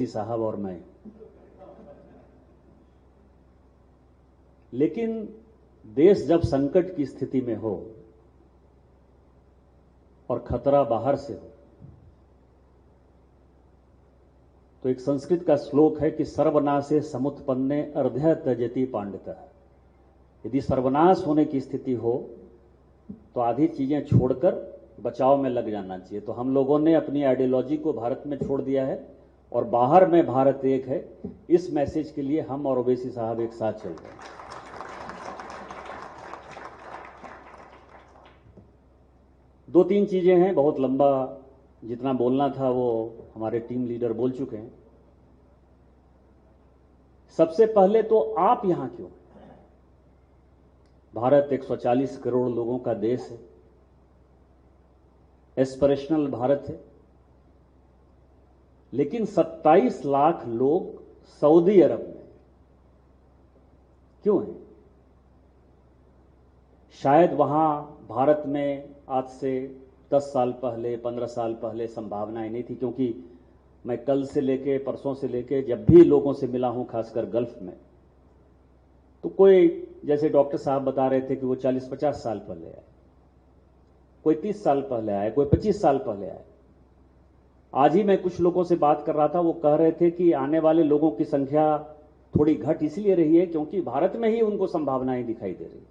ओवैसी साहब और मैं। लेकिन देश जब संकट की स्थिति में हो और खतरा बाहर से हो, तो एक संस्कृत का श्लोक है कि सर्वनाशे समुत्पन्ने अर्ध्य त्यजति पांडितः। यदि सर्वनाश होने की स्थिति हो तो आधी चीजें छोड़कर बचाव में लग जाना चाहिए। तो हम लोगों ने अपनी आइडियोलॉजी को भारत में छोड़ दिया है और बाहर में भारत एक है, इस मैसेज के लिए हम और ओवैसी साहब एक साथ चल रहे हैं। दो तीन चीजें हैं, बहुत लंबा जितना बोलना था वो हमारे टीम लीडर बोल चुके हैं। सबसे पहले तो आप यहां क्यों? भारत 140 करोड़ लोगों का देश है, एस्पिरेशनल भारत है, लेकिन 27 लाख लोग सऊदी अरब में क्यों हैं? शायद वहां भारत में आज से 10 साल पहले, 15 साल पहले संभावनाएं नहीं थी, क्योंकि मैं कल से लेके परसों से लेके जब भी लोगों से मिला हूं, खासकर गल्फ में, तो कोई, जैसे डॉक्टर साहब बता रहे थे कि वो 40-50 साल पहले आए, कोई 30 साल पहले आए, कोई 25 साल पहले आए। आज ही मैं कुछ लोगों से बात कर रहा था, वो कह रहे थे कि आने वाले लोगों की संख्या थोड़ी घट इसलिए रही है क्योंकि भारत में ही उनको संभावनाएं दिखाई दे रही।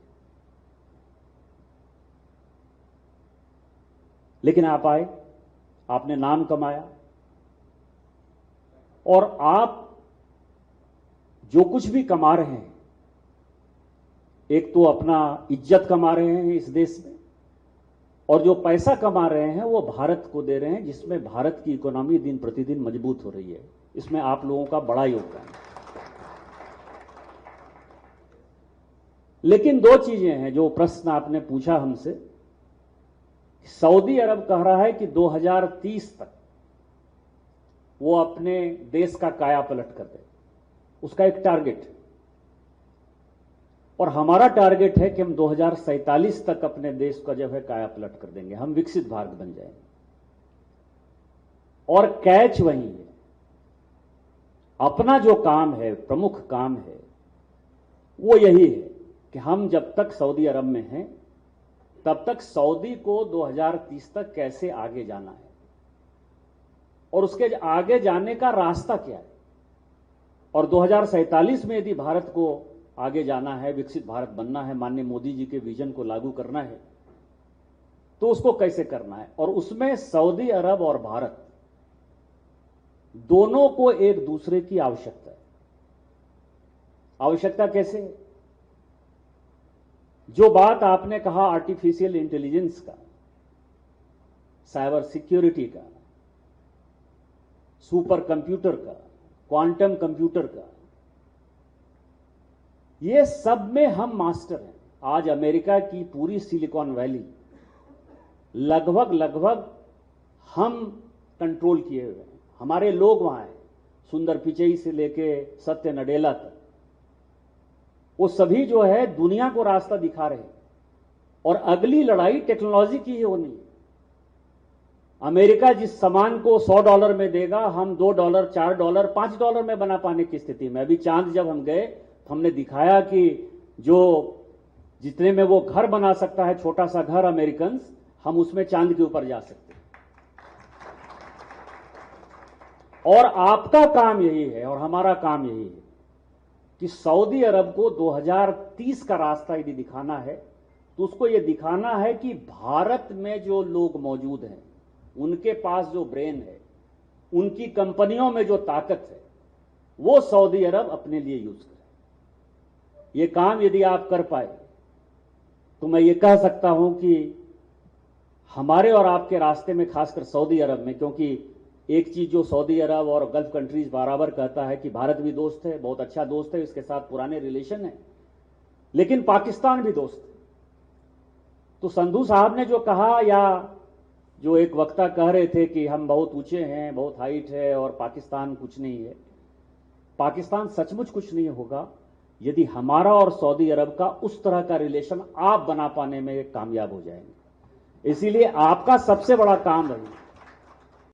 लेकिन आप आए, आपने नाम कमाया, और आप जो कुछ भी कमा रहे हैं, एक तो अपना इज्जत कमा रहे हैं इस देश में, और जो पैसा कमा रहे हैं वो भारत को दे रहे हैं, जिसमें भारत की इकोनॉमी दिन प्रतिदिन मजबूत हो रही है। इसमें आप लोगों का बड़ा योगदान है। लेकिन दो चीजें हैं जो प्रश्न आपने पूछा हमसे। सऊदी अरब कह रहा है कि 2030 तक वो अपने देश का काया पलट कर दे, उसका एक टारगेट है। और हमारा टारगेट है कि हम 2047 तक अपने देश का जो है काया पलट कर देंगे, हम विकसित भारत बन जाएंगे। और कैच वही है, अपना जो काम है, प्रमुख काम है, वो यही है कि हम जब तक सऊदी अरब में हैं तब तक सऊदी को 2030 तक कैसे आगे जाना है और उसके आगे जाने का रास्ता क्या है, और 2047 में यदि भारत को आगे जाना है, विकसित भारत बनना है, माननीय मोदी जी के विजन को लागू करना है, तो उसको कैसे करना है। और उसमें सऊदी अरब और भारत दोनों को एक दूसरे की आवश्यकता है। आवश्यकता कैसे? जो बात आपने कहा आर्टिफिशियल इंटेलिजेंस का, साइबर सिक्योरिटी का, सुपर कंप्यूटर का, क्वांटम कंप्यूटर का, ये सब में हम मास्टर हैं। आज अमेरिका की पूरी सिलिकॉन वैली लगभग हम कंट्रोल किए हुए हैं, हमारे लोग वहां हैं, सुंदर पिचई से लेके सत्य नडेला तक, वो सभी जो है दुनिया को रास्ता दिखा रहे हैं। और अगली लड़ाई टेक्नोलॉजी की ही होनी है। अमेरिका जिस सामान को $100 में देगा, हम $2, $4, $5 में बना पाने की स्थिति में। अभी चांद जब हम गए तो हमने दिखाया कि जो जितने में वो घर बना सकता है, छोटा सा घर अमेरिकन, हम उसमें चांद के ऊपर जा सकते हैं। और आपका काम यही है और हमारा काम यही है कि सऊदी अरब को 2030 का रास्ता यदि दिखाना है तो उसको यह दिखाना है कि भारत में जो लोग मौजूद हैं, उनके पास जो ब्रेन है, उनकी कंपनियों में जो ताकत है, वो सऊदी अरब अपने लिए यूज करे। ये काम यदि आप कर पाए तो मैं ये कह सकता हूं कि हमारे और आपके रास्ते में, खासकर सऊदी अरब में, क्योंकि एक चीज जो सऊदी अरब और गल्फ कंट्रीज बराबर कहता है कि भारत भी दोस्त है, बहुत अच्छा दोस्त है, इसके साथ पुराने रिलेशन है, लेकिन पाकिस्तान भी दोस्त है। तो संधू साहब ने जो कहा, या जो एक वक्ता कह रहे थे कि हम बहुत ऊंचे हैं, बहुत हाइट है और पाकिस्तान कुछ नहीं है, पाकिस्तान सचमुच कुछ नहीं होगा यदि हमारा और सऊदी अरब का उस तरह का रिलेशन आप बना पाने में कामयाब हो जाएंगे। इसीलिए आपका सबसे बड़ा काम है